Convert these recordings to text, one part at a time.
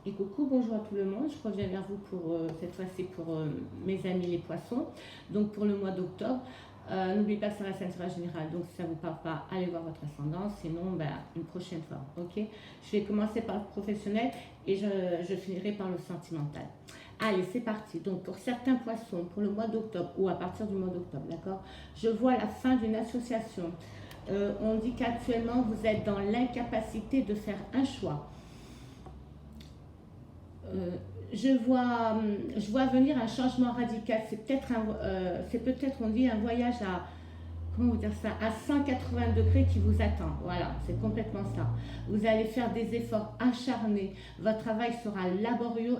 Et coucou, bonjour à tout le monde. Je reviens vers vous pour cette fois-ci pour mes amis les poissons. Donc pour le mois d'octobre, n'oubliez pas que c'est la scène tirage général. Donc si ça ne vous parle pas, allez voir votre ascendant. Sinon, ben, une prochaine fois. Ok. Je vais commencer par le professionnel et je finirai par le sentimental. Allez, c'est parti. Donc pour certains poissons, pour le mois d'octobre ou à partir du mois d'octobre, d'accord. Je vois la fin d'une association. On dit qu'actuellement vous êtes dans l'incapacité de faire un choix. Euh, je vois venir un changement radical. C'est peut-être, on dit, un voyage à, comment vous dire ça, à 180 degrés qui vous attend. Voilà, c'est complètement ça. Vous allez faire des efforts acharnés. Votre travail sera laborieux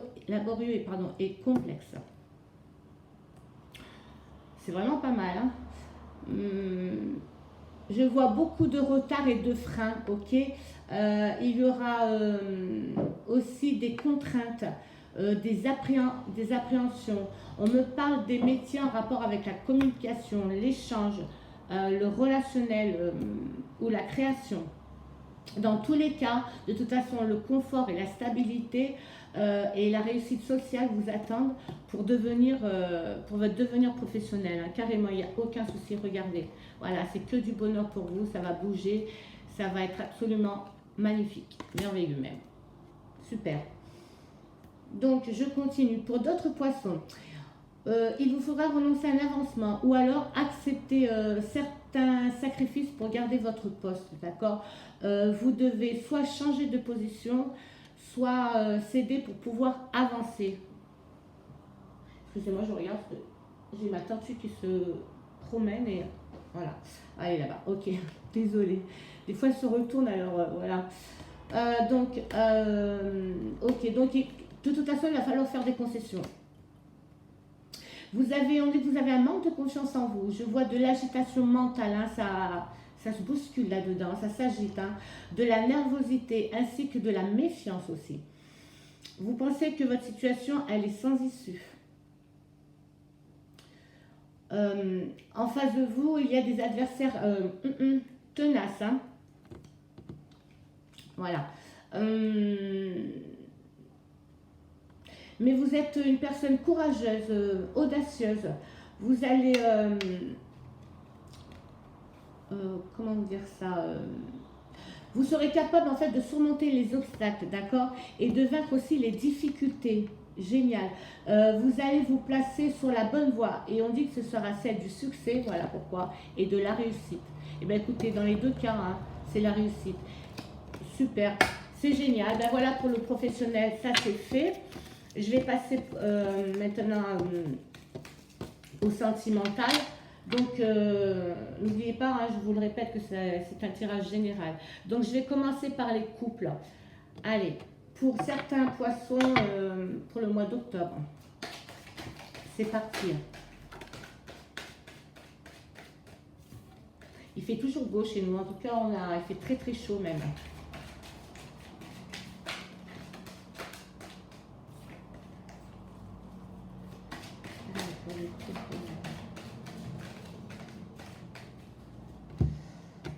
et complexe. C'est vraiment pas mal, hein. Je vois beaucoup de retard et de freins, ok. Il y aura aussi des contraintes, des appréhensions. On me parle des métiers en rapport avec la communication, l'échange, le relationnel ou la création. Dans tous les cas, de toute façon, le confort et la stabilité et la réussite sociale vous attendent pour votre devenir professionnel, hein. Carrément, il n'y a aucun souci. Regardez, voilà, c'est que du bonheur pour vous. Ça va bouger, ça va être absolument magnifique, merveilleux même. Super. Donc, je continue. Pour d'autres poissons, il vous faudra renoncer à un avancement ou alors accepter certains sacrifices pour garder votre poste, d'accord. Vous devez soit changer de position, soit céder pour pouvoir avancer. Excusez-moi, je regarde, j'ai ma tortue qui se promène et voilà. Allez là-bas, ok, désolée. Des fois elle se retourne, alors voilà. Ok, donc de toute façon il va falloir faire des concessions. On dit que vous avez un manque de confiance en vous. Je vois de l'agitation mentale, hein, ça se bouscule là-dedans, ça s'agite, hein, de la nervosité ainsi que de la méfiance aussi. Vous pensez que votre situation, elle est sans issue. En face de vous, il y a des adversaires tenaces, hein. Voilà. Mais vous êtes une personne courageuse, audacieuse. Vous allez, comment vous dire ça, vous serez capable en fait de surmonter les obstacles, d'accord, et de vaincre aussi les difficultés. Génial. Vous allez vous placer sur la bonne voie et on dit que ce sera celle du succès, voilà pourquoi, et de la réussite. Et bien écoutez, dans les deux cas, hein, c'est la réussite. Super, c'est génial. Ben voilà pour le professionnel, ça c'est fait. Je vais passer maintenant au sentimental. Donc, n'oubliez pas, hein, je vous le répète, que c'est un tirage général. Donc, je vais commencer par les couples. Allez, pour certains poissons, pour le mois d'octobre. C'est parti. Il fait toujours beau chez nous. En tout cas, il fait très très chaud même.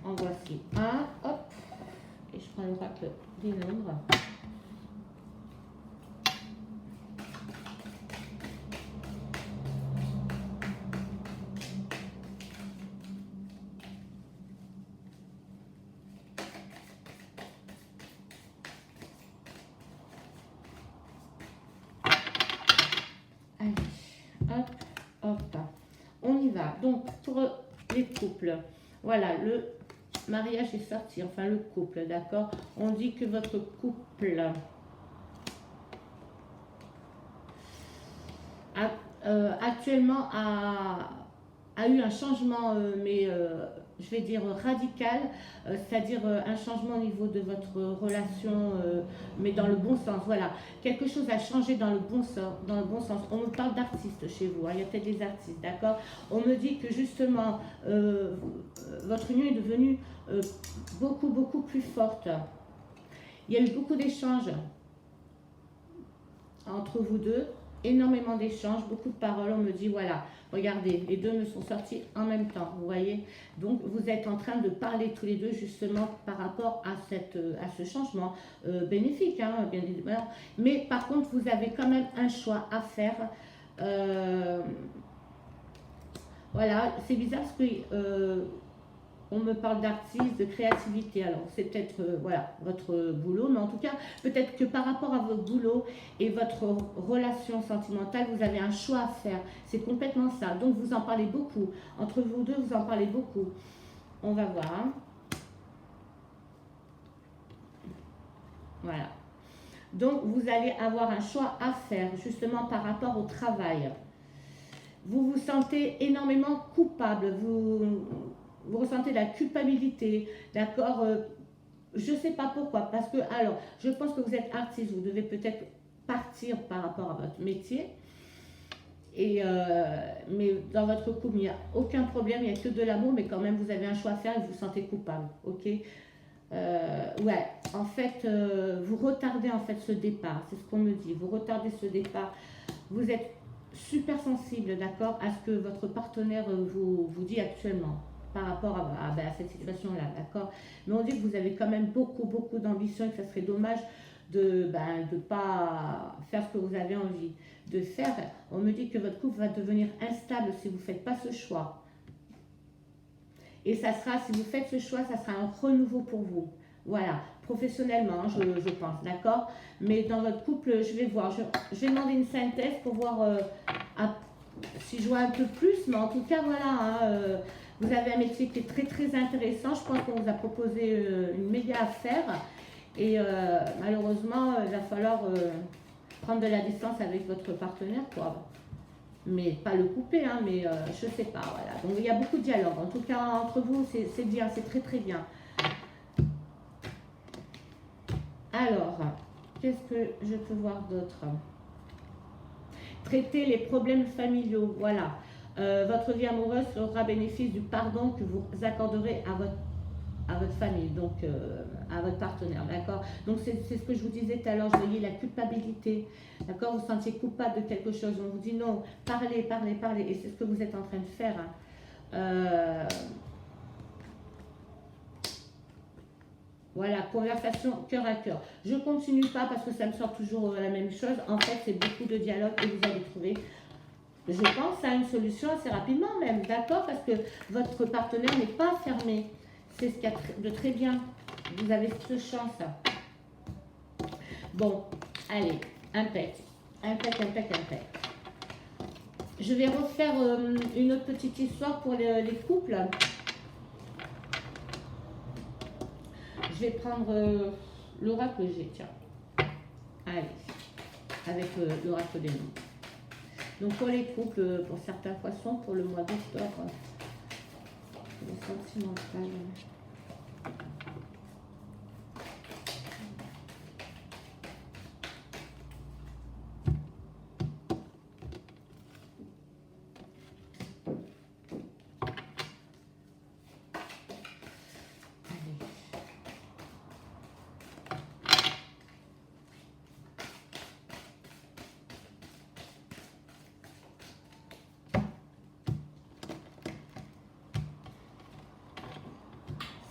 En voici un, hop, et je prends l'oracle des nombres. Allez, hop, hop, on y va. Donc, pour les couples, voilà, le mariage est sorti, enfin le couple, d'accord. On dit que votre couple actuellement a eu un changement, mais je vais dire radical, c'est-à-dire un changement au niveau de votre relation, mais dans le bon sens. Voilà, quelque chose a changé dans le bon sens. Dans le bon sens. On me parle d'artistes chez vous, hein, il y a peut-être des artistes, d'accord. On me dit que justement, votre union est devenue beaucoup, beaucoup plus forte. Il y a eu beaucoup d'échanges entre vous deux. énormément d'échanges, beaucoup de paroles. On me dit, voilà, regardez, les deux me sont sortis en même temps, vous voyez. Donc, vous êtes en train de parler tous les deux, justement, par rapport à, à ce changement bénéfique, hein, bien évidemment. Mais, par contre, vous avez quand même un choix à faire. Voilà, c'est bizarre parce que on me parle d'artiste, de créativité. Alors, c'est peut-être voilà, votre boulot, mais en tout cas, peut-être que par rapport à votre boulot et votre relation sentimentale, vous avez un choix à faire. C'est complètement ça. Donc, vous en parlez beaucoup. Entre vous deux, vous en parlez beaucoup. On va voir. Hein. Voilà. Donc, vous allez avoir un choix à faire, justement, par rapport au travail. Vous vous sentez énormément coupable. Vous ressentez la culpabilité, d'accord. Je ne sais pas pourquoi, parce que, alors, je pense que vous êtes artiste, vous devez peut-être partir par rapport à votre métier, mais dans votre couple, il n'y a aucun problème, il n'y a que de l'amour, mais quand même, vous avez un choix à faire et vous vous sentez coupable, ok. Ouais, en fait, vous retardez en fait ce départ, c'est ce qu'on me dit, vous retardez ce départ, vous êtes super sensible, d'accord, à ce que votre partenaire vous dit actuellement par rapport à cette situation-là, d'accord. Mais on dit que vous avez quand même beaucoup d'ambition et que ça serait dommage de ne pas faire ce que vous avez envie de faire. On me dit que votre couple va devenir instable si vous ne faites pas ce choix. Et ça sera, si vous faites ce choix, ça sera un renouveau pour vous. Voilà, professionnellement, je pense, d'accord. Mais dans votre couple, je vais voir. Je vais demander une synthèse pour voir si je vois un peu plus. Mais en tout cas, voilà, hein, vous avez un métier qui est très intéressant. Je pense qu'on vous a proposé une méga affaire. Et malheureusement, il va falloir prendre de la distance avec votre partenaire, quoi. Mais pas le couper, hein, mais je sais pas, voilà. Donc il y a beaucoup de dialogue. En tout cas, entre vous, c'est bien, c'est très bien. Alors, qu'est-ce que je peux voir d'autre? Traiter les problèmes familiaux, voilà. Votre vie amoureuse aura bénéfice du pardon que vous accorderez à votre famille, donc à votre partenaire, d'accord. Donc c'est ce que je vous disais tout à l'heure, je voyais la culpabilité, d'accord. Vous sentiez coupable de quelque chose, on vous dit non, parlez, et c'est ce que vous êtes en train de faire. Hein. Voilà, conversation cœur à cœur. Je continue pas parce que ça me sort toujours la même chose. En fait, c'est beaucoup de dialogue et vous allez trouver, je pense, à une solution assez rapidement même, d'accord, parce que votre partenaire n'est pas fermé. C'est ce qu'il y a de très bien. Vous avez cette chance. Bon, allez, impec. Je vais refaire une autre petite histoire pour les couples. Je vais prendre l'oracle que j'ai, tiens. Allez, avec l'oracle des noms. Donc pour les couples, pour certains poissons, pour le mois d'octobre, le sentimental.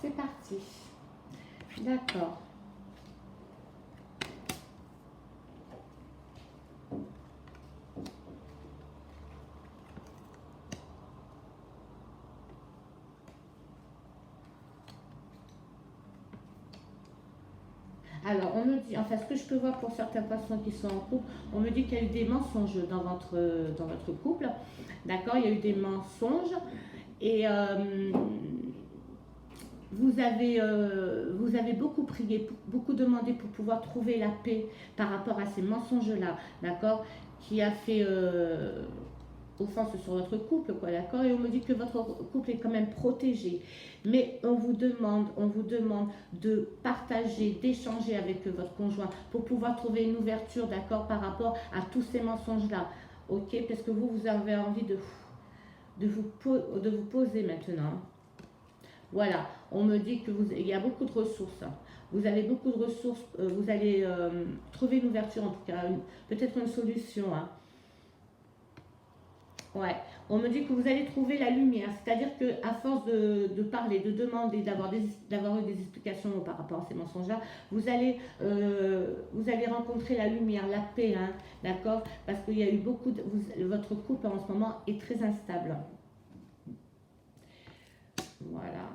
C'est parti. D'accord. Alors, on me dit, enfin, ce que je peux voir pour certains poissons qui sont en couple, on me dit qu'il y a eu des mensonges dans votre couple. D'accord, il y a eu des mensonges. Et vous avez beaucoup prié, beaucoup demandé pour pouvoir trouver la paix par rapport à ces mensonges-là, d'accord, qui a fait offense sur votre couple, quoi, d'accord. Et on me dit que votre couple est quand même protégé, mais on vous demande de partager, d'échanger avec votre conjoint pour pouvoir trouver une ouverture, d'accord, par rapport à tous ces mensonges-là, ok, parce que vous avez envie de vous poser maintenant. Voilà, on me dit qu'il y a beaucoup de ressources. Vous avez beaucoup de ressources. Vous allez trouver une ouverture, en tout cas, peut-être une solution. Hein. Ouais, on me dit que vous allez trouver la lumière, c'est-à-dire que à force de parler, de demander, d'avoir eu des explications par rapport à ces mensonges-là, vous allez rencontrer la lumière, la paix, hein, d'accord? Parce qu'il y a eu beaucoup de, votre couple en ce moment est très instable. Voilà.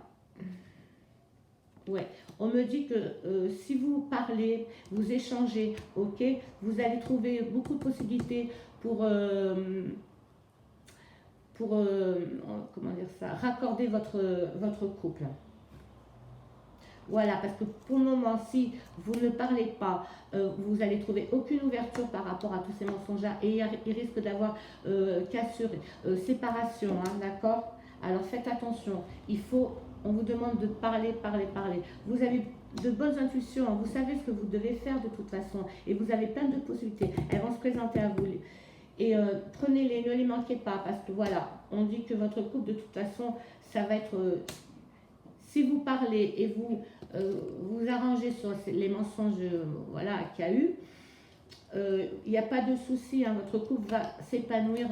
Ouais, on me dit que si vous parlez, vous échangez, ok, vous allez trouver beaucoup de possibilités pour comment dire ça, raccorder votre couple. Voilà, parce que pour le moment, si vous ne parlez pas, vous allez trouver aucune ouverture par rapport à tous ces mensonges-là et il risque d'avoir cassure, séparation, hein, d'accord? Alors faites attention, on vous demande de parler, parler, parler. Vous avez de bonnes intuitions, hein, vous savez ce que vous devez faire de toute façon et vous avez plein de possibilités. Elles vont se présenter à vous. Et prenez-les, ne les manquez pas parce que voilà, on dit que votre couple de toute façon, ça va être... si vous parlez et vous arrangez sur les mensonges voilà, qu'il y a eu, il n'y a pas de souci, hein, votre couple va s'épanouir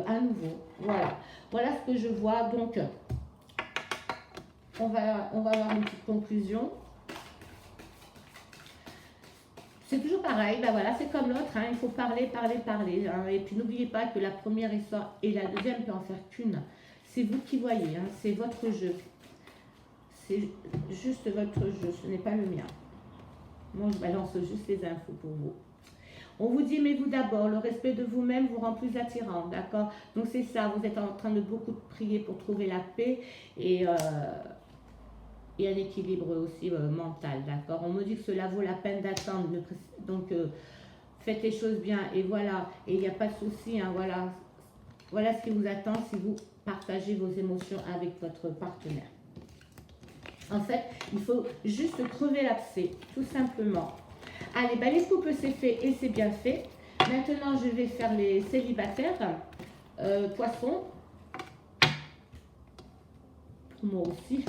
à nouveau. Voilà. Voilà ce que je vois. Donc, on va avoir une petite conclusion. C'est toujours pareil, ben voilà, c'est comme l'autre, hein, il faut parler, parler, parler. Hein, et puis n'oubliez pas que la première histoire et la deuxième ne peut en faire qu'une. C'est vous qui voyez, hein, c'est votre jeu. C'est juste votre jeu, ce n'est pas le mien. Moi, je balance juste les infos pour vous. On vous dit, aimez-vous d'abord, le respect de vous-même vous rend plus attirant, d'accord? Donc c'est ça, vous êtes en train de beaucoup prier pour trouver la paix et un équilibre aussi mental, d'accord? On me dit que cela vaut la peine d'attendre, donc faites les choses bien et voilà, et il n'y a pas de souci, hein, voilà. Voilà ce qui vous attend si vous partagez vos émotions avec votre partenaire. En fait, il faut juste crever l'abcès, tout simplement. Allez, ben les couples c'est fait et c'est bien fait. Maintenant, je vais faire les célibataires, poissons. Pour moi aussi.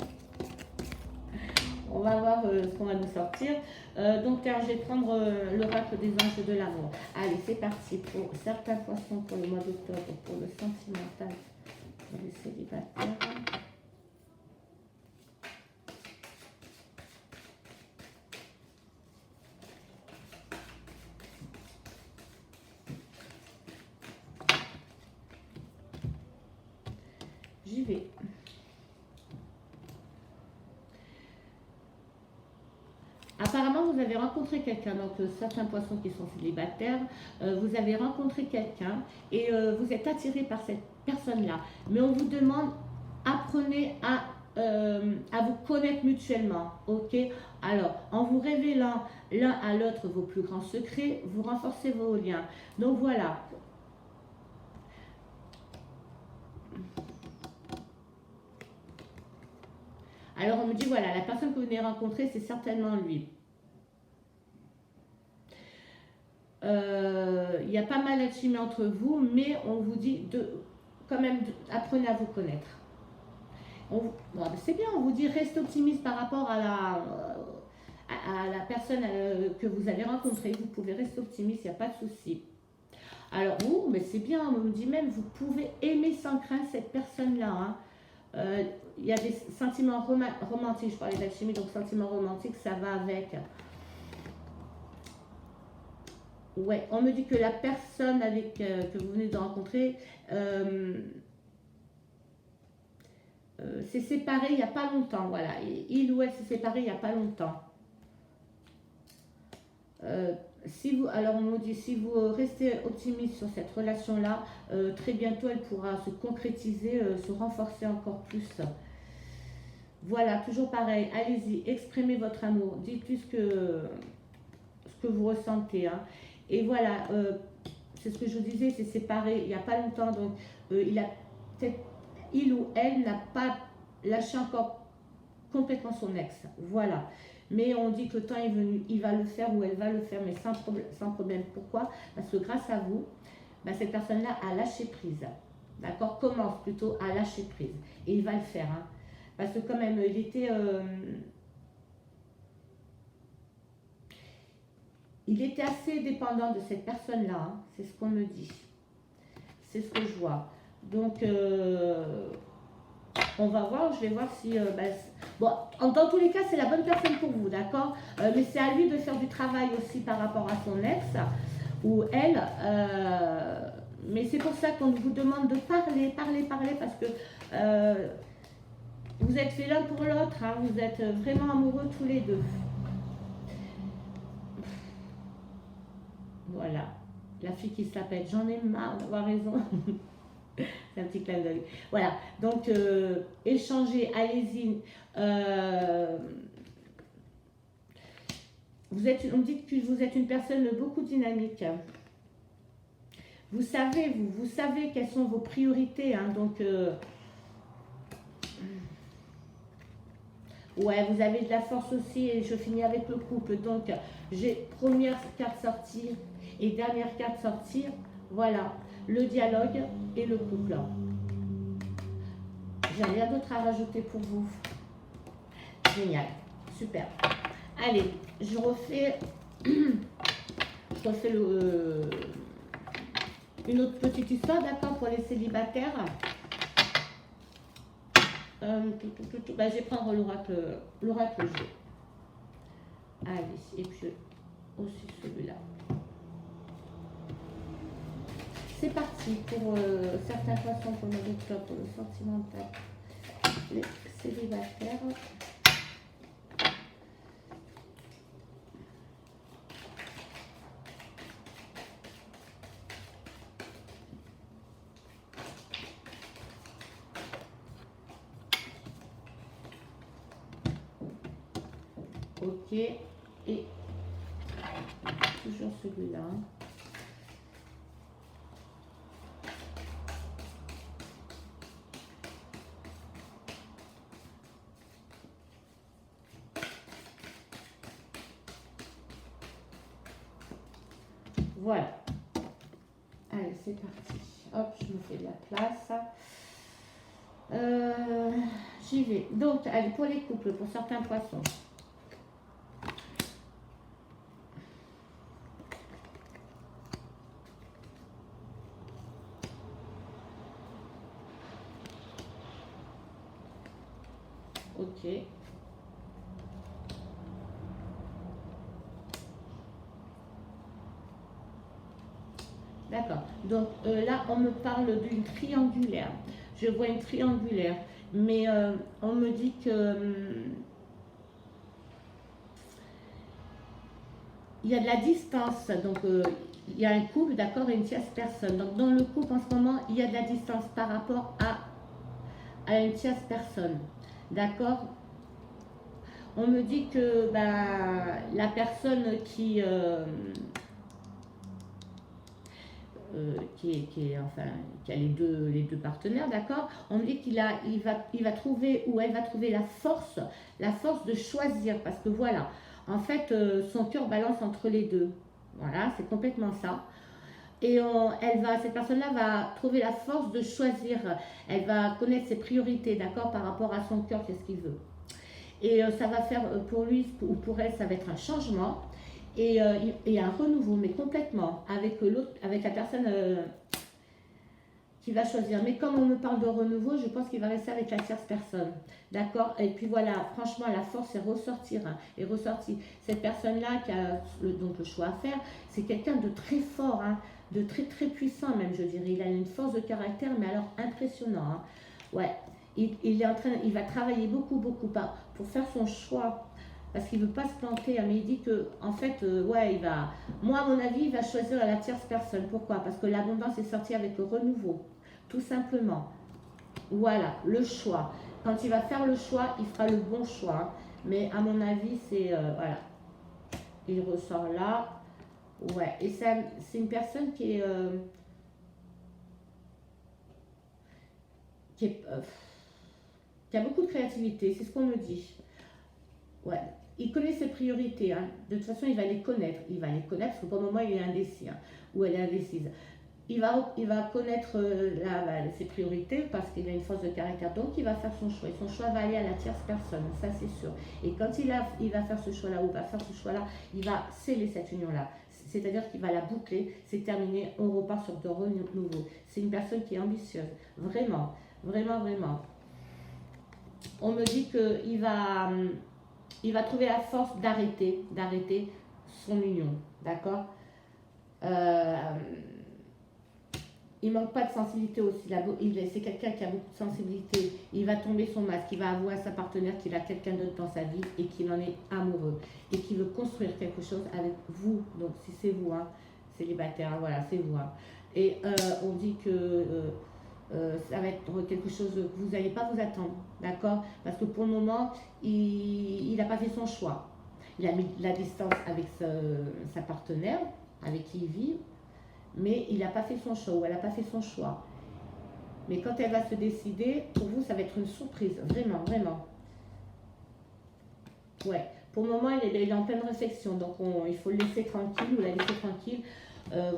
On va voir ce qu'on va nous sortir. Donc, je vais prendre l'oracle des anges de l'amour. Allez, c'est parti pour certains poissons pour le mois d'octobre, pour le sentimental, pour les célibataires. J'y vais. Apparemment, vous avez rencontré quelqu'un, donc certains poissons qui sont célibataires, vous avez rencontré quelqu'un et vous êtes attiré par cette personne-là. Mais on vous demande, apprenez à vous connaître mutuellement, ok? Alors, en vous révélant l'un à l'autre vos plus grands secrets, vous renforcez vos liens. Donc voilà. Alors on me dit, voilà, la personne que vous venez rencontrer, c'est certainement lui. Il y a pas mal d'alchimie entre vous, mais on vous dit quand même, apprenez à vous connaître. C'est bien, on vous dit, reste optimiste par rapport à la personne que vous allez rencontrer. Vous pouvez rester optimiste, il n'y a pas de souci. Alors, mais c'est bien, on me dit même, vous pouvez aimer sans crainte cette personne-là. Hein. Il y a des sentiments romantiques, je parlais d'alchimie, donc sentiments romantiques, ça va avec. Ouais, on me dit que la personne que vous venez de rencontrer s'est séparée il n'y a pas longtemps. Voilà, il ou elle s'est séparé il n'y a pas longtemps. Alors on me dit, si vous restez optimiste sur cette relation-là, très bientôt elle pourra se concrétiser, se renforcer encore plus. Voilà, toujours pareil, allez-y, exprimez votre amour, dites-lui ce que vous ressentez. Hein. Et voilà, c'est ce que je vous disais, c'est séparé il n'y a pas longtemps, donc il ou elle n'a pas lâché encore complètement son ex. Voilà. Mais on dit que le temps est venu, il va le faire ou elle va le faire, mais sans problème. Pourquoi? Parce que grâce à vous, cette personne-là a lâché prise. D'accord? Commence plutôt à lâcher prise. Et il va le faire. Hein. Parce que quand même, il était assez dépendant de cette personne-là. Hein. C'est ce qu'on me dit. C'est ce que je vois. Donc, on va voir, je vais voir si... bon, dans tous les cas, c'est la bonne personne pour vous, d'accord. Mais c'est à lui de faire du travail aussi par rapport à son ex ou elle. Mais c'est pour ça qu'on vous demande de parler, parce que vous êtes fait l'un pour l'autre, hein, vous êtes vraiment amoureux tous les deux. Voilà, la fille qui s'appelle, j'en ai marre d'avoir raison. C'est un petit clin d'œil. Voilà, donc échangez, allez-y. On me dit que vous êtes une personne beaucoup dynamique. Vous savez quelles sont vos priorités, hein, donc ouais, vous avez de la force aussi, et je finis avec le couple. Donc j'ai première carte sortir et dernière carte sortir. Voilà, le dialogue et le couple. J'ai rien d'autre à rajouter pour vous. Génial, super. Allez, je refais une autre petite histoire, d'accord, pour les célibataires. Je vais prendre l'oracle jeu. Allez, et puis aussi celui-là. C'est parti pour certains poissons pour le docteur, pour le sentimental. Les célibataires. Ok, et toujours celui-là. Voilà. Allez, c'est parti. Hop, je me fais de la place. J'y vais. Donc, allez, pour les couples, pour certains poissons. Ok. D'accord. Donc là, on me parle d'une triangulaire. Je vois une triangulaire. Mais on me dit que il y a de la distance. Donc il y a un couple, d'accord, et une tierce personne. Donc dans le couple, en ce moment, il y a de la distance par rapport à une tierce personne. D'accord. On me dit que la personne qui a les deux partenaires, d'accord. On me dit il va trouver, ou elle va trouver la force de choisir, parce que voilà, en fait, son cœur balance entre les deux. Voilà, c'est complètement ça. Et cette personne-là va trouver la force de choisir. Elle va connaître ses priorités, d'accord, par rapport à son cœur, qu'est-ce qu'il veut. Et ça va faire pour lui ou pour elle, ça va être un changement et un renouveau, mais complètement, avec la personne qui va choisir. Mais comme on me parle de renouveau, je pense qu'il va rester avec la tierce personne. D'accord. Et puis voilà, franchement, la force est ressortie. Cette personne-là qui a donc le choix à faire, c'est quelqu'un de très fort, hein, de très très puissant même, je dirais. Il a une force de caractère, mais alors impressionnant. Hein. Ouais. Il va travailler beaucoup pour faire son choix, parce qu'il ne veut pas se planter, mais il dit que, en fait, moi à mon avis, il va choisir la tierce personne. Pourquoi? Parce que l'abondance est sortie avec le renouveau, tout simplement. Voilà, le choix. Quand il va faire le choix, il fera le bon choix. Mais à mon avis, c'est, voilà, il ressort là. Ouais, et c'est une personne qui est qui a beaucoup de créativité, c'est ce qu'on me dit. Ouais, il connaît ses priorités, hein. De toute façon, il va les connaître. Parce que pour le moment, il est indécis, hein, ou elle est indécise. Il va connaître ses priorités parce qu'il a une force de caractère. Donc, il va faire son choix. Et son choix va aller à la tierce personne, ça c'est sûr. Et quand il va faire ce choix-là, ou va faire ce choix-là, il va sceller cette union-là. c'est-à-dire qu'il va la boucler, c'est terminé, on repart sur de renouveau. C'est une personne qui est ambitieuse, vraiment, vraiment, vraiment. On me dit qu'il va trouver la force d'arrêter son union, d'accord. Il manque pas de sensibilité aussi. C'est quelqu'un qui a beaucoup de sensibilité. Il va tomber son masque. Il va avouer à sa partenaire qu'il a quelqu'un d'autre dans sa vie et qu'il en est amoureux. Et qu'il veut construire quelque chose avec vous. Donc, si c'est vous, hein, célibataire, voilà, c'est vous. Hein. Et on dit que ça va être quelque chose que vous n'allez pas vous attendre. D'accord. Parce que pour le moment, il n'a pas fait son choix. Il a mis de la distance avec sa partenaire, avec qui il vit. Mais il n'a pas fait son choix, ou elle n'a pas fait son choix. Mais quand elle va se décider, pour vous, ça va être une surprise, vraiment, vraiment. Ouais, pour le moment, il est en pleine réflexion, donc il faut le laisser tranquille, ou la laisser tranquille.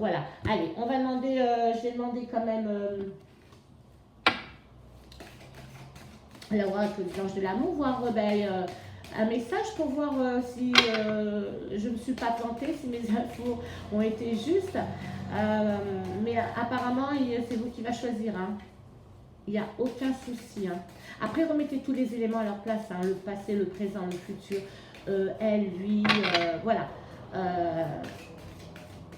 Voilà, allez, on va demander, je vais demander quand même l'oracle de l'ange de l'amour, voir un message pour voir si je ne me suis pas plantée, si mes infos ont été justes. Mais apparemment, c'est vous qui va choisir. Hein. Il n'y a aucun souci. Hein. Après, remettez tous les éléments à leur place. Hein. Le passé, le présent, le futur. Elle, lui, voilà.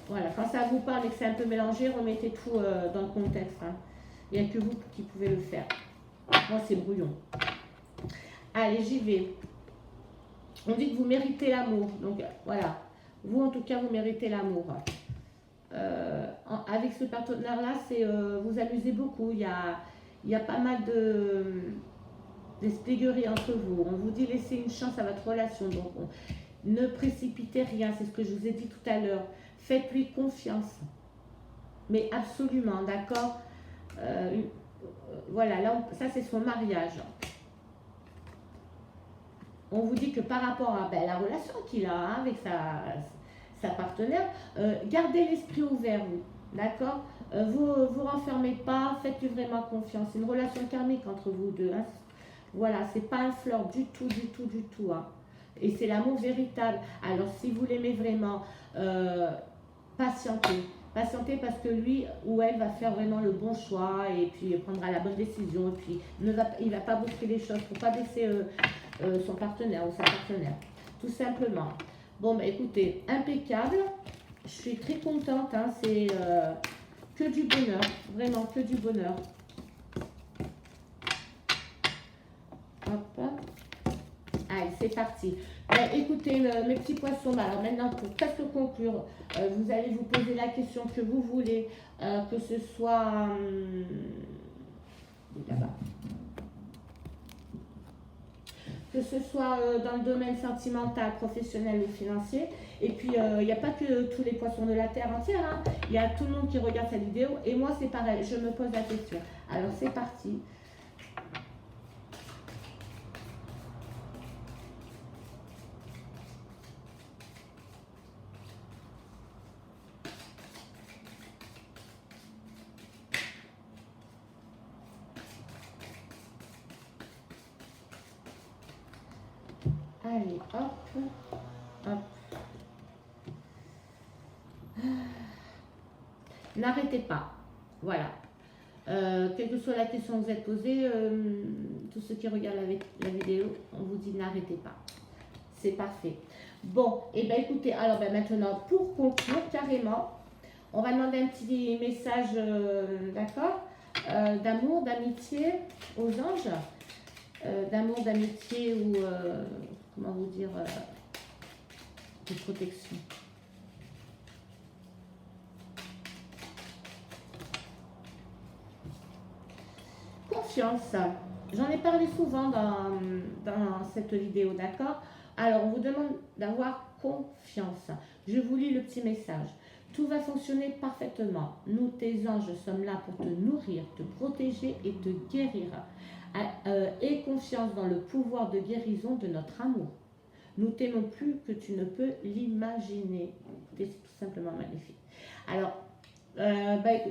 Voilà. Quand ça vous parle et que c'est un peu mélangé, remettez tout dans le contexte. Hein. Il n'y a que vous qui pouvez le faire. Moi, c'est brouillon. Allez, j'y vais. On dit que vous méritez l'amour. Donc, voilà. Vous, en tout cas, vous méritez l'amour. Avec ce partenaire-là, vous amusez beaucoup. Il y a pas mal d'espièglerie entre vous. On vous dit laissez une chance à votre relation. Donc, ne précipitez rien. C'est ce que je vous ai dit tout à l'heure. Faites-lui confiance. Mais absolument, d'accord. Voilà, là, ça, c'est son mariage. On vous dit que par rapport à la relation qu'il a hein, avec sa partenaire, gardez l'esprit ouvert, vous, d'accord. Vous renfermez pas, faites-lui vraiment confiance. C'est une relation karmique entre vous deux. Hein. Voilà, c'est pas un flirt du tout, du tout, du tout. Hein. Et c'est l'amour véritable. Alors, si vous l'aimez vraiment, patientez. Patientez parce que lui ou elle va faire vraiment le bon choix et puis prendra la bonne décision. Et puis, il ne va pas bousculer les choses pour pas baisser son partenaire ou sa partenaire. Tout simplement. Bon, bah écoutez, impeccable. Je suis très contente. Hein, c'est que du bonheur. Vraiment, que du bonheur. Hop. Allez, c'est parti. Écoutez, mes petits poissons, alors maintenant, pour presque conclure, vous allez vous poser la question que vous voulez, que ce soit là-bas. Que ce soit dans le domaine sentimental, professionnel ou financier. Et puis, il n'y a pas que tous les poissons de la terre entière. Hein. Il y a tout le monde qui regarde cette vidéo. Et moi, c'est pareil, je me pose la question. Alors, c'est parti. Allez, hop, hop. N'arrêtez pas. Voilà. Quelle que soit la question que vous êtes posée, tous ceux qui regardent la vidéo, on vous dit n'arrêtez pas. C'est parfait. Bon, et bien écoutez, alors maintenant, pour conclure carrément, on va demander un petit message, d'accord, d'amour, d'amitié aux anges, d'amour, d'amitié ou, comment vous dire, de protection. Confiance. J'en ai parlé souvent dans cette vidéo, d'accord? Alors, on vous demande d'avoir confiance. Je vous lis le petit message. Tout va fonctionner parfaitement. Nous, tes anges, sommes là pour te nourrir, te protéger et te guérir. Aie confiance dans le pouvoir de guérison de notre amour. Nous t'aimons plus que tu ne peux l'imaginer. C'est tout simplement magnifique. Alors,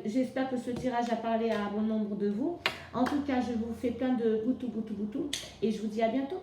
j'espère que ce tirage a parlé à bon nombre de vous. En tout cas, je vous fais plein de boutou, boutou, boutou. Et je vous dis à bientôt.